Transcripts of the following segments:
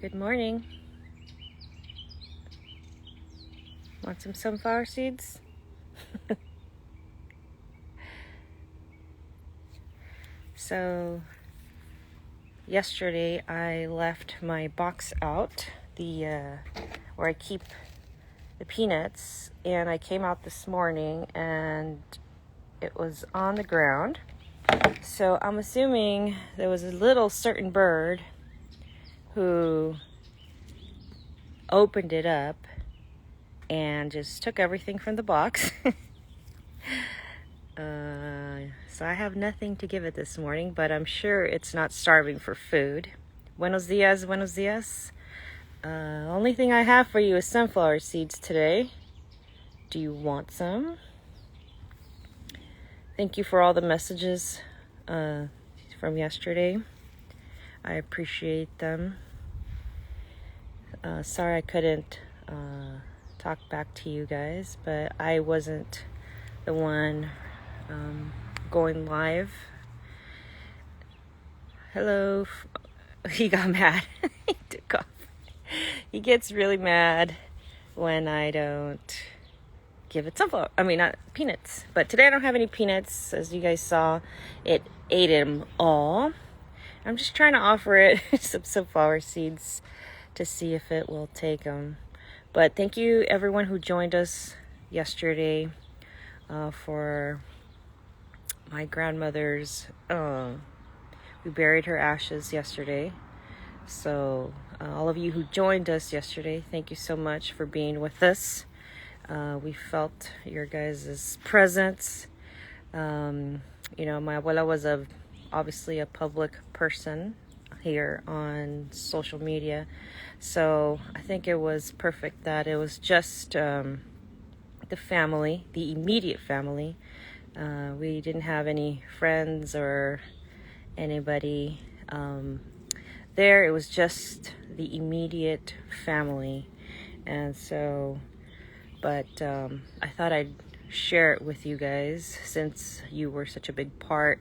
Good morning. Want some sunflower seeds? So, yesterday I left my box out, where I keep the peanuts, and I came out this morning and it was on the ground. So I'm assuming there was a little certain bird who opened it up and just took everything from the box. So I have nothing to give it this morning, but I'm sure it's not starving for food. Buenos dias, buenos dias. Only thing I have for you is sunflower seeds today. Do you want some? Thank you for all the messages from yesterday. I appreciate them. Sorry I couldn't talk back to you guys, but I wasn't the one going live. Hello. He got mad. He took off. He gets really mad when I don't give it not peanuts. But today I don't have any peanuts. As you guys saw, it ate them all. I'm just trying to offer it some sunflower seeds to see if it will take them. But thank you everyone who joined us yesterday for my grandmother's. We buried her ashes yesterday. So all of you who joined us yesterday, thank you so much for being with us. We felt your guys' presence. My abuela was obviously a public person here on social media. So I think it was perfect that it was just the family, the immediate family. We didn't have any friends or anybody there. It was just the immediate family. And so, but I thought I'd share it with you guys since you were such a big part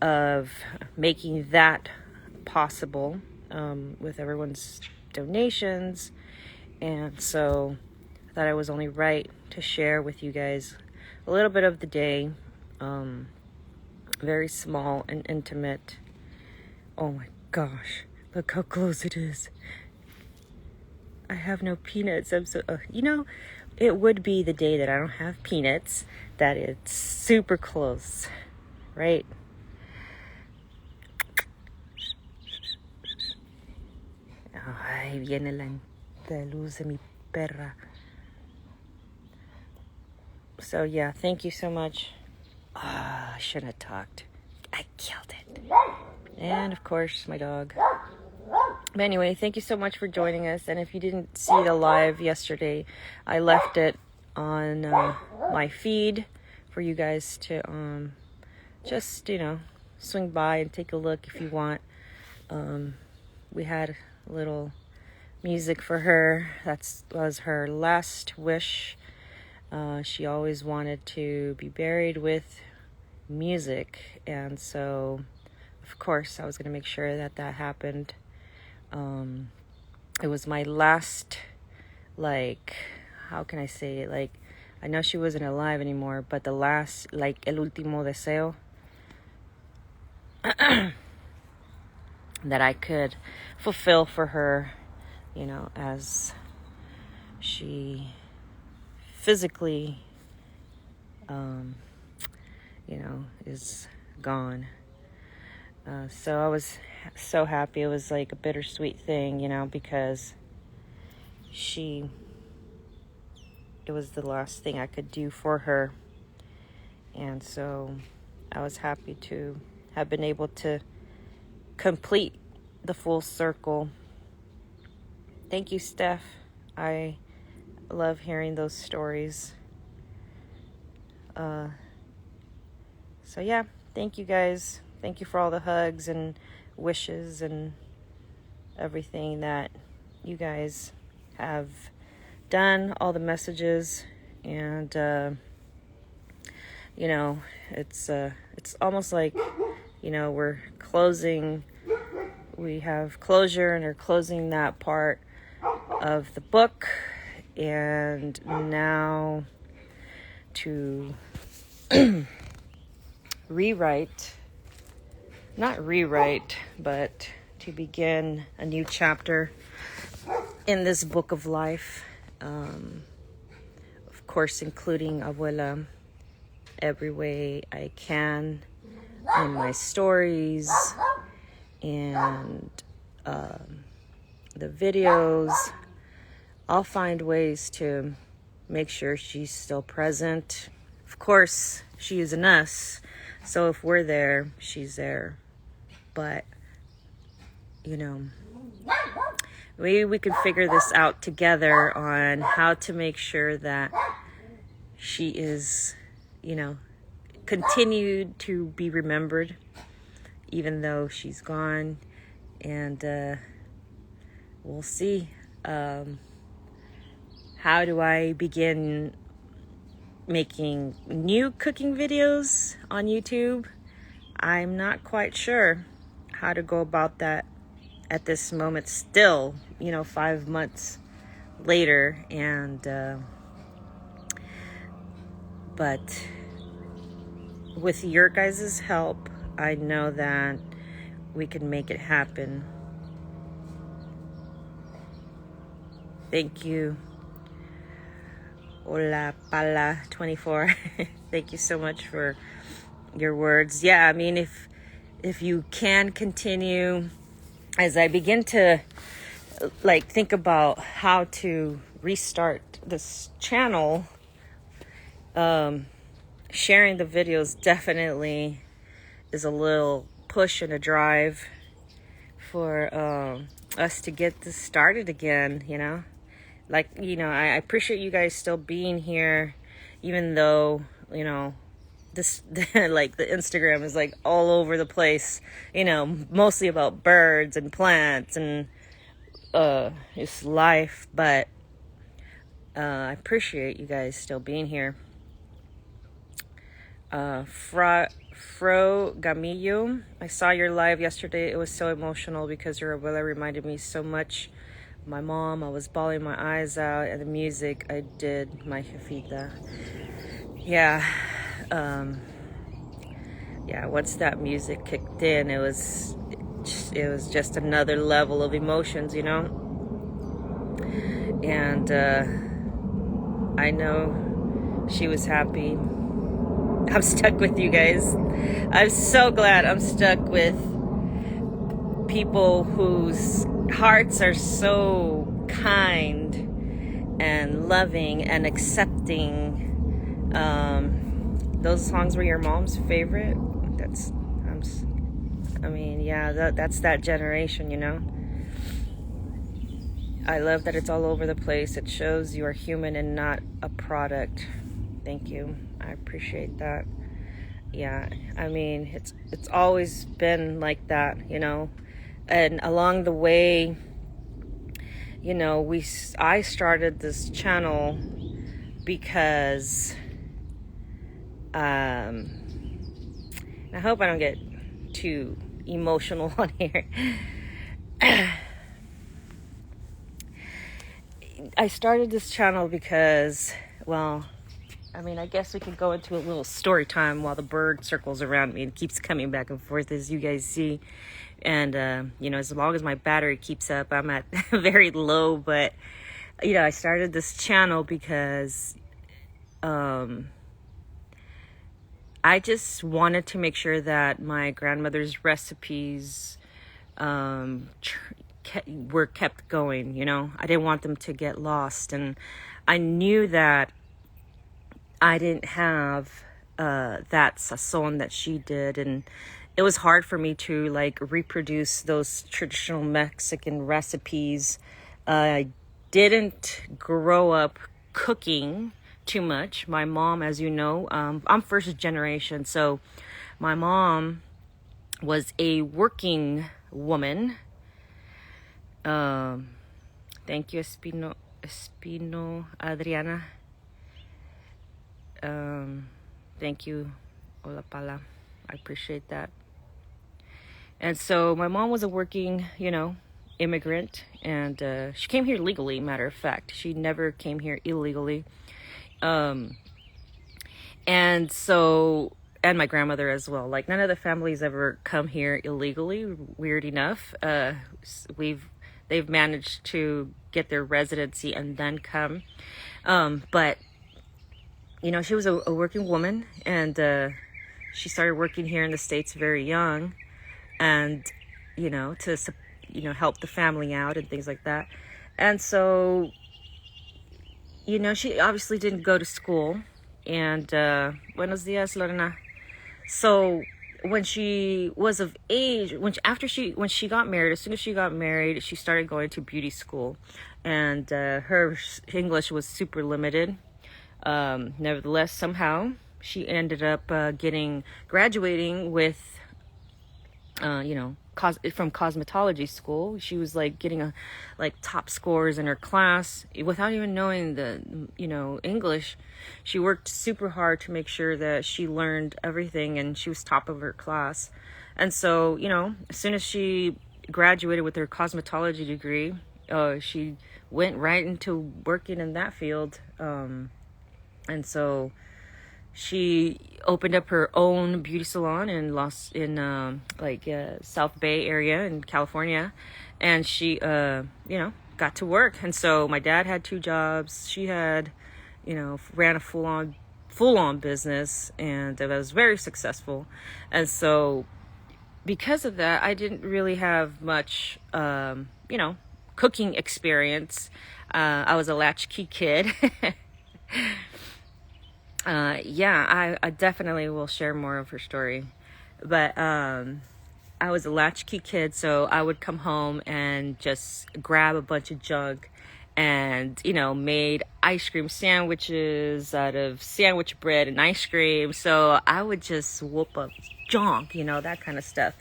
of making that possible with everyone's donations. And so I thought it was only right to share with you guys a little bit of the day. Very small and intimate. Oh my gosh, look how close it is. I have no peanuts. I'm so, it would be the day that I don't have peanuts that it's super close, right? Ay, viene la luz de mi perra. So yeah, thank you so much. I shouldn't have talked. I killed it. And of course, my dog. But anyway, thank you so much for joining us. And if you didn't see the live yesterday, I left it on my feed for you guys to just, swing by and take a look if you want. We had a little music for her. That was her last wish. She always wanted to be buried with music, and so of course I was going to make sure that happened. It was my last, how can I say it, I know she wasn't alive anymore, but the last, el último deseo that I could fulfill for her, as she physically is gone. So I was so happy. It was like a bittersweet thing, because it was the last thing I could do for her. And so I was happy to have been able to complete the full circle. Thank you, Steph. I love hearing those stories. So yeah, thank you guys. Thank you for all the hugs and wishes and everything that you guys have done, all the messages. And it's almost like we're closing we have closure and are closing that part of the book. And now to not rewrite, but to begin a new chapter in this book of life. Of course, including Abuela every way I can in my stories and the videos. I'll find ways to make sure she's still present. Of course, she is in us, so if we're there, she's there. But, maybe we can figure this out together on how to make sure that she is, continued to be remembered, even though she's gone. And we'll see. How do I begin making new cooking videos on YouTube? I'm not quite sure how to go about that at this moment still, 5 months later. And but with your guys' help, I know that we can make it happen. Thank you. Hola Pala 24. Thank you so much for your words. Yeah, I mean, if you can continue, as I begin to think about how to restart this channel, sharing the videos definitely is a little push and a drive for us to get this started again, I appreciate you guys still being here, even though, this, the Instagram is all over the place, mostly about birds and plants and just life. But I appreciate you guys still being here. Fro Gamillo, I saw your live yesterday. It was so emotional because your abuela reminded me so much my mom. I was bawling my eyes out, and the music I did, my jefita. Yeah, once that music kicked in, it was just another level of emotions, and I know she was happy. I'm stuck with you guys. I'm so glad I'm stuck with people whose hearts are so kind and loving and accepting. Those songs were your mom's favorite. That's that generation, I love that it's all over the place. It shows you are human and not a product. Thank you. I appreciate that. Yeah, I mean, it's always been like that, and along the way, I started this channel because I hope I don't get too emotional on here. I started this channel because, I guess we could go into a little story time while the bird circles around me and keeps coming back and forth, as you guys see. And, as long as my battery keeps up, I'm at very low. But, I started this channel because I just wanted to make sure that my grandmother's recipes were kept going, I didn't want them to get lost. And I knew that I didn't have that sazon that she did, and it was hard for me to reproduce those traditional Mexican recipes. I didn't grow up cooking too much. My mom, as you know, I'm first generation, so my mom was a working woman. Thank you, Espino Adriana. Thank you, Hola Pala. I appreciate that. And so my mom was a working, immigrant, and she came here legally, matter of fact. She never came here illegally. Um, and so, and my grandmother as well. Like, none of the families ever come here illegally, weird enough. They've managed to get their residency and then come. But, she was a working woman, and she started working here in the States very young, and, to, help the family out and things like that. And so, she obviously didn't go to school. And buenos dias, Lorena. So when she was of age, when she got married, as soon as she got married, she started going to beauty school, and her English was super limited. Nevertheless, somehow she ended up graduating with, from cosmetology school. She was like getting top scores in her class without even knowing the English. She worked super hard to make sure that she learned everything, and she was top of her class. And so, as soon as she graduated with her cosmetology degree, she went right into working in that field. And so she opened up her own beauty salon in South Bay area in California, and she got to work. And so my dad had 2 jobs. She had ran a full-on business, and it was very successful. And so because of that, I didn't really have much cooking experience. I was a latchkey kid. I definitely will share more of her story. But I was a latchkey kid, so I would come home and just grab a bunch of junk and, made ice cream sandwiches out of sandwich bread and ice cream. So I would just whoop up junk, that kind of stuff.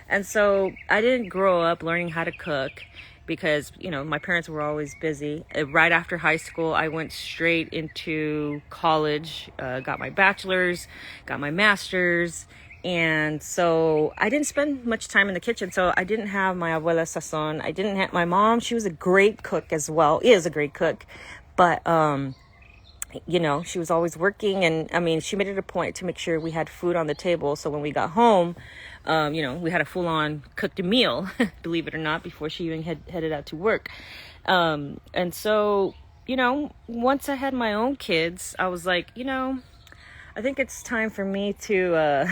And so I didn't grow up learning how to cook, because, my parents were always busy. Right after high school, I went straight into college, got my bachelor's, got my master's. And so I didn't spend much time in the kitchen. So I didn't have my abuela sazon. I didn't have my mom. She was a great cook as well. Is a great cook. But, she was always working. And she made it a point to make sure we had food on the table. So when we got home, we had a full-on cooked meal, believe it or not, before she even headed out to work. And so, once I had my own kids, I was like, I think it's time for me to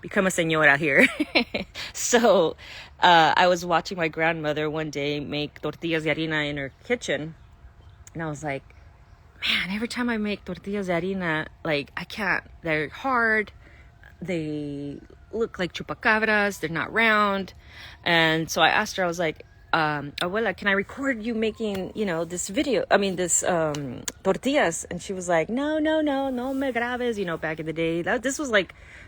become a señora here. So I was watching my grandmother one day make tortillas de harina in her kitchen. And I was like, man, every time I make tortillas de harina, I can't. They're hard. They look like chupacabras. They're not round. And so I asked her, I was like, abuela, can I record you making, this tortillas? And she was like, no me grabes, back in the day. This was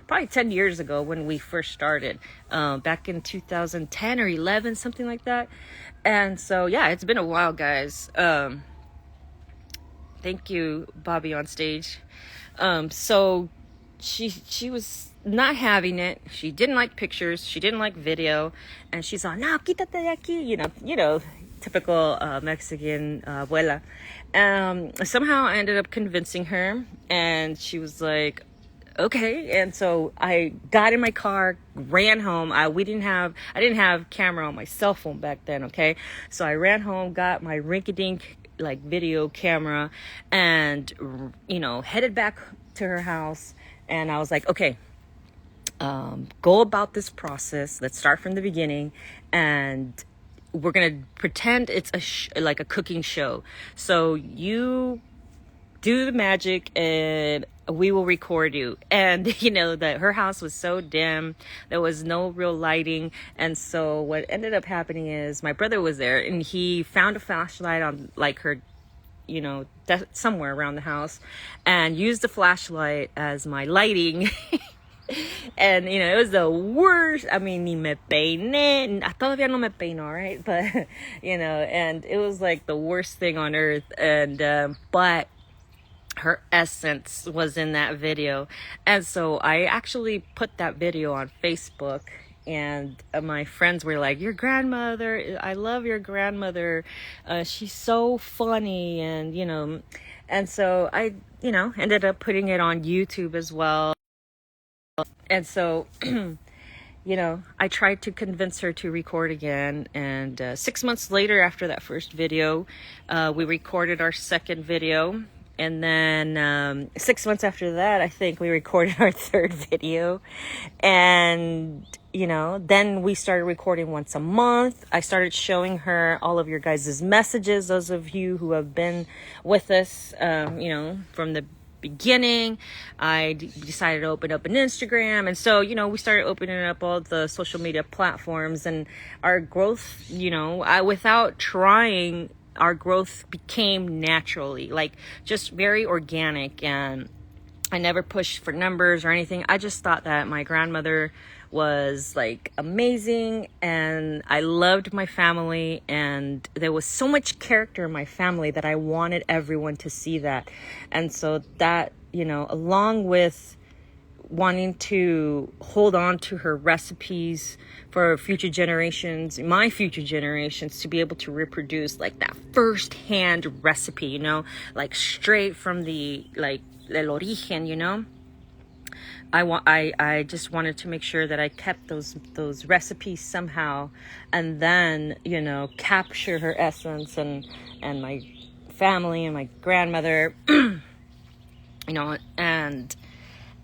probably 10 years ago when we first started, back in 2010 or 11, something like that. And so, yeah, it's been a while, guys. Thank you, Bobby on stage. So she was not having it. She didn't like pictures. She didn't like video. And she's all, no, quítate de aquí, typical Mexican abuela. Somehow I ended up convincing her, and she was like, okay. And so I got in my car, ran home. I didn't have camera on my cell phone back then. Okay. So I ran home, got my rinky-dink video camera, and, headed back to her house. And I was like, okay, go about this process. Let's start from the beginning, and we're going to pretend it's a cooking show. So you do the magic and we will record you. And, that her house was so dim. There was no real lighting. And so what ended up happening is my brother was there, and he found a flashlight on her, somewhere around the house, and used the flashlight as my lighting. And, it was the worst. I mean, ni me peiné. Todavía no me peino, right? But, and it was the worst thing on earth. And, but her essence was in that video. And so I actually put that video on Facebook, and my friends were like, your grandmother, I love your grandmother, she's so funny. And and so I ended up putting it on YouTube as well. And so I tried to convince her to record again. And 6 months later, after that first video, we recorded our second video. And then 6 months after that, I think we recorded our third video. And, then we started recording once a month. I started showing her all of your guys' messages, those of you who have been with us, from the beginning. I decided to open up an Instagram. And so, we started opening up all the social media platforms, and our growth, without trying, our growth became naturally, like just very organic. And I never pushed for numbers or anything. I just thought that my grandmother was like amazing, and I loved my family, and there was so much character in my family that I wanted everyone to see that. And so that, along with wanting to hold on to her recipes for future generations, my future generations, to be able to reproduce like that first-hand recipe, like straight from the el origen, I just wanted to make sure that I kept those recipes somehow, and then capture her essence and my family and my grandmother. And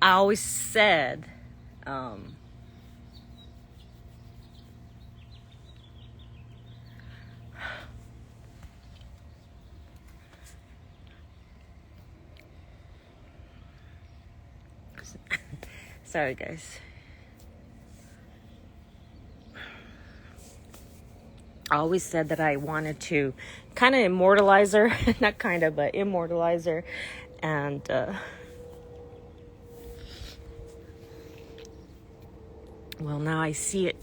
I always said, sorry guys. I always said that I wanted to kind of immortalize her, not kind of, but immortalize her. And well, now I see it.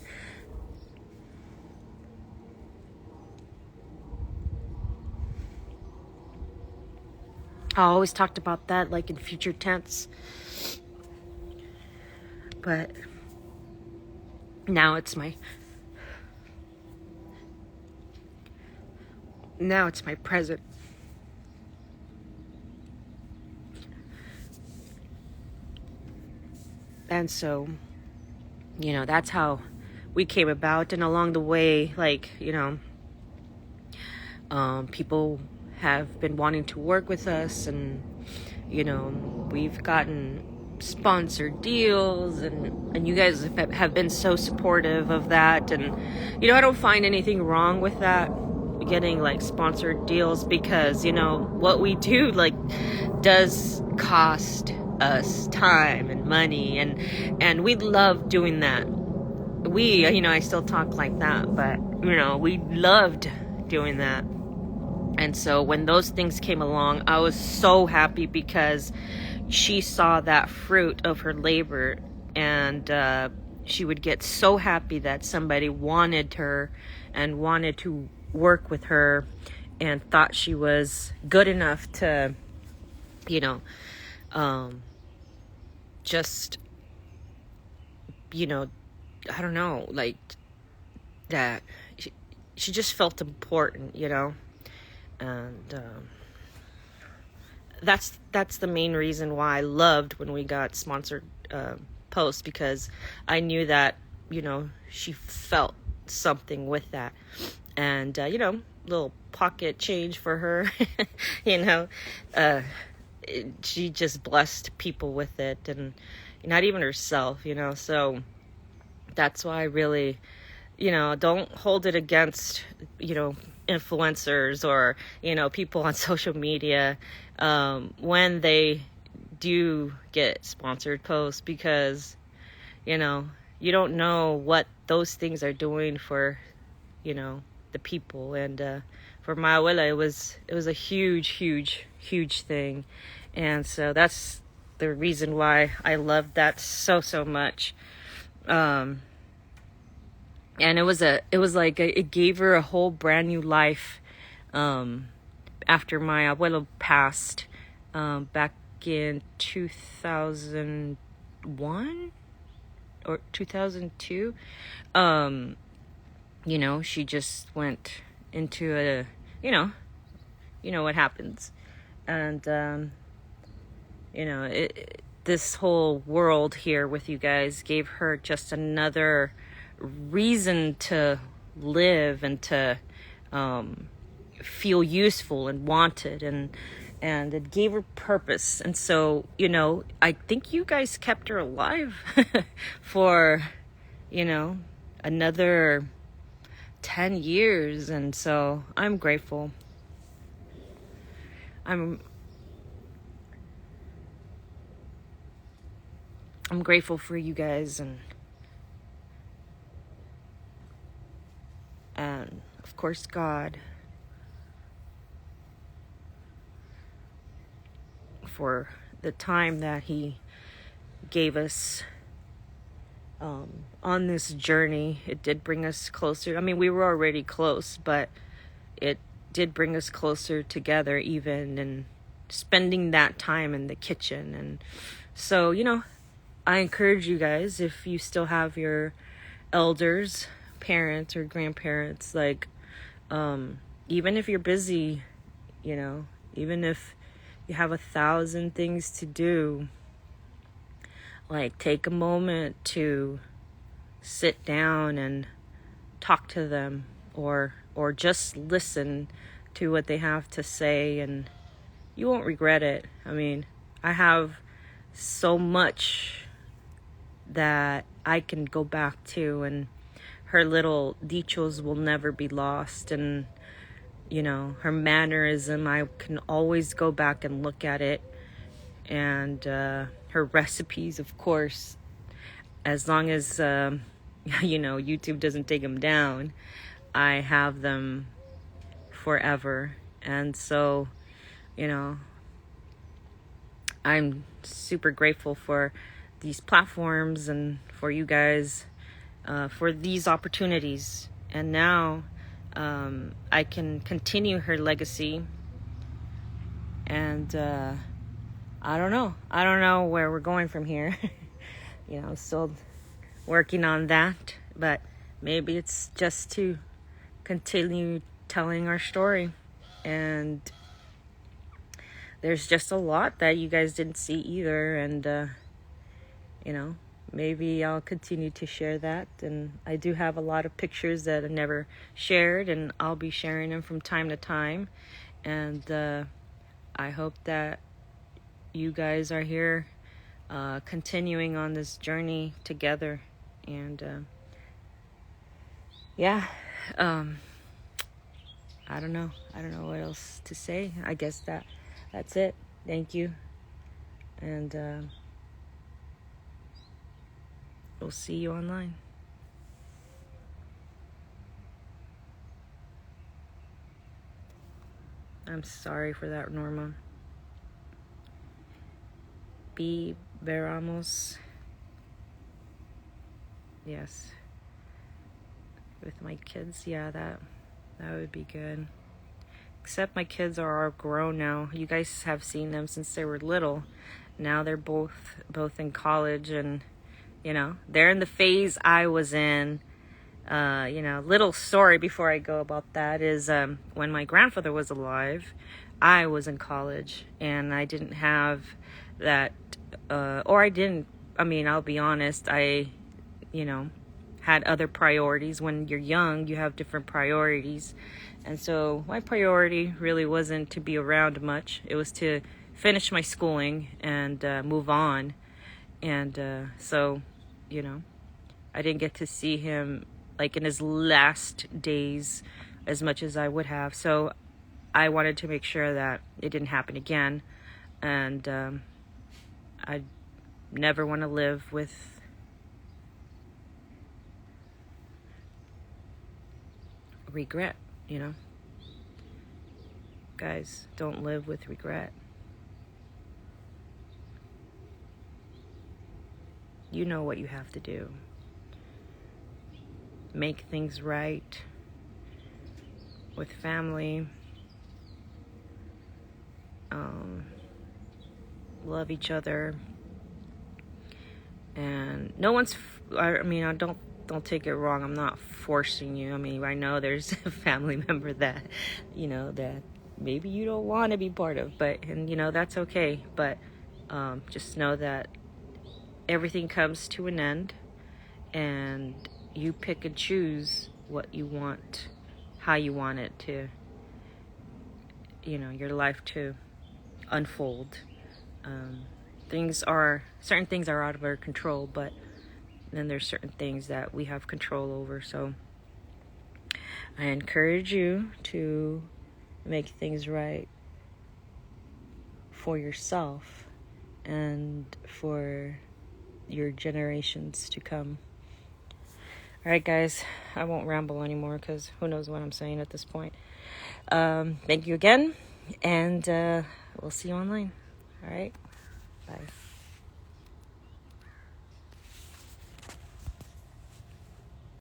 I always talked about that like in future tense, but now it's my present. And so, that's how we came about. And along the way, like, people have been wanting to work with us, and, we've gotten sponsored deals, and you guys have been so supportive of that. And, I don't find anything wrong with that, getting like sponsored deals, because, what we do like does cost us time and money, and we love doing that. I still talk like that, but we loved doing that. And so when those things came along, I was so happy, because she saw that fruit of her labor, and she would get so happy that somebody wanted her and wanted to work with her, and thought she was good enough to just I don't know, like that she just felt important, and that's the main reason why I loved when we got sponsored posts, because I knew that she felt something with that. And little pocket change for her. She just blessed people with it, and not even herself, so that's why I really, don't hold it against, influencers or, people on social media, when they do get sponsored posts, because, you don't know what those things are doing for, the people. And for my abuela, it was a huge thing. And so that's the reason why I loved that so much. And it gave her a whole brand new life after my abuelo passed back in 2001 or 2002. You know, she just went into a, you know what happens. And, you know, this whole world here with you guys gave her just another reason to live and to feel useful and wanted, and it gave her purpose. And so, you know, I think you guys kept her alive for, you know, another 10 years. And so I'm grateful. I'm grateful for you guys, and of course God, for the time that he gave us on this journey. It did bring us closer. I mean, we were already close, but it did bring us closer together, even, and spending that time in the kitchen. And so, you know, I encourage you guys, if you still have your elders, parents or grandparents, like, even if you're busy, you know, even if you have 1,000 things to do, like, take a moment to sit down and talk to them, or just listen to what they have to say, and you won't regret it. I mean, I have so much that I can go back to, and her little dichos will never be lost, and, you know, her mannerism, I can always go back and look at it, and her recipes, of course, as long as you know, YouTube doesn't take them down, I have them forever. And so, you know, I'm super grateful for these platforms and for you guys, for these opportunities. And now I can continue her legacy. And I don't know where we're going from here. You know, I'm still working on that, but maybe it's just to continue telling our story. And there's just a lot that you guys didn't see either, and you know, maybe I'll continue to share that. And I do have a lot of pictures that I never shared, and I'll be sharing them from time to time. And I hope that you guys are here continuing on this journey together. And yeah, I don't know what else to say. I guess that's it. Thank you, and we'll see you online. I'm sorry for that, Norma. B. Veramos. Yes. With my kids, yeah, that would be good. Except my kids are all grown now. You guys have seen them since they were little. Now they're both in college, and, you know, they're in the phase I was in. You know, little story before I go about that is when my grandfather was alive, I was in college, and I didn't have that, or I didn't, I mean, I'll be honest, I, you know, had other priorities. When you're young, you have different priorities. And so my priority really wasn't to be around much. It was to finish my schooling and move on. And so, you know, I didn't get to see him like in his last days as much as I would have. So I wanted to make sure that it didn't happen again. And I never want to live with regret, you know. Guys, don't live with regret. You know what you have to do. Make things right with family. Love each other. And no one's I mean, I don't take it wrong. I'm not forcing you. I mean, I know there's a family member that, that maybe you don't want to be part of, and that's okay. But just know that everything comes to an end, and you pick and choose what you want, how you want it to, your life to unfold. Certain things are out of our control, but then there's certain things that we have control over. So I encourage you to make things right for yourself and for your generations to come. All right, guys, I won't ramble anymore because who knows what I'm saying at this point. Thank you again, and we'll see you online. All right, bye.